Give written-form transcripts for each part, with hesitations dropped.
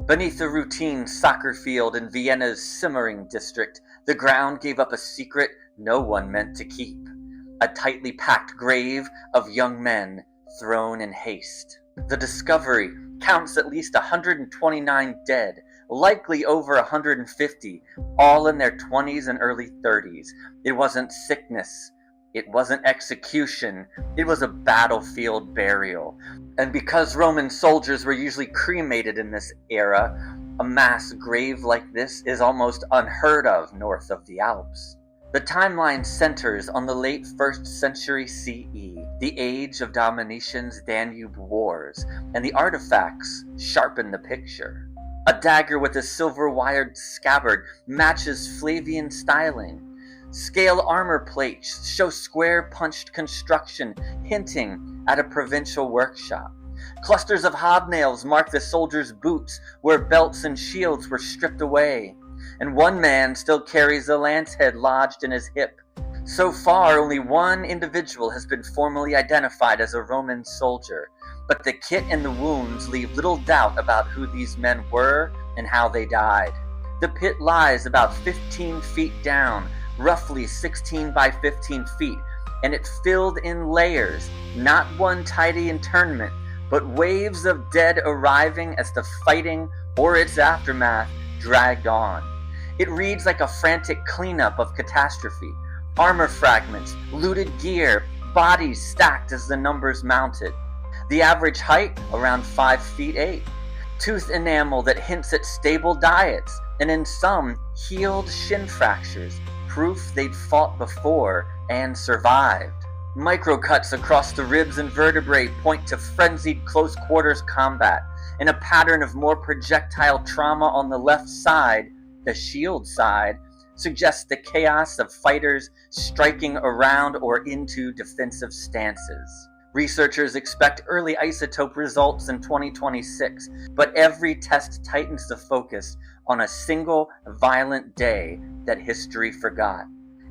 Beneath a routine soccer field in Vienna's simmering district, the ground gave up a secret no one meant to keep. A tightly packed grave of young men thrown in haste. The discovery counts at least 129 dead, likely over 150, all in their 20s and early 30s. It wasn't sickness. It wasn't execution. It was a battlefield burial. And because Roman soldiers were usually cremated in this era, a mass grave like this is almost unheard of north of the Alps. The timeline centers on the late 1st century CE, the age of Domitian's Danube Wars, and the artifacts sharpen the picture. A dagger with a silver-wired scabbard matches Flavian styling. Scale armor plates show square-punched construction, hinting at a provincial workshop. Clusters of hobnails mark the soldiers' boots, where belts and shields were stripped away. And one man still carries a lance head lodged in his hip. So far, only one individual has been formally identified as a Roman soldier, but the kit and the wounds leave little doubt about who these men were and how they died. The pit lies about 15 feet down, roughly 16 by 15 feet, and it filled in layers, not one tidy internment, but waves of dead arriving as the fighting or its aftermath dragged on. It reads like a frantic cleanup of catastrophe. Armor fragments, looted gear, bodies stacked as the numbers mounted. The average height, around 5 feet 8. Tooth enamel that hints at stable diets, and in some, healed shin fractures, proof they'd fought before and survived. Microcuts across the ribs and vertebrae point to frenzied close-quarters combat, and a pattern of more projectile trauma on the left side, the shield side, suggests the chaos of fighters striking around or into defensive stances. Researchers expect early isotope results in 2026, but every test tightens the focus on a single violent day that history forgot.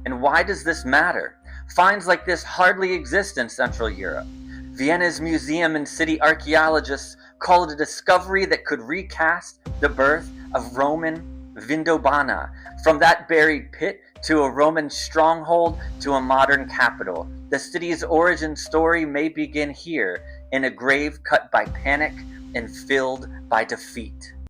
And why does this matter? Finds like this hardly exist in Central Europe. Vienna's museum and city archaeologists call it a discovery that could recast the birth of Roman Vindobana, from that buried pit to a Roman stronghold to a modern capital. The city's origin story may begin here, in a grave cut by panic and filled by defeat.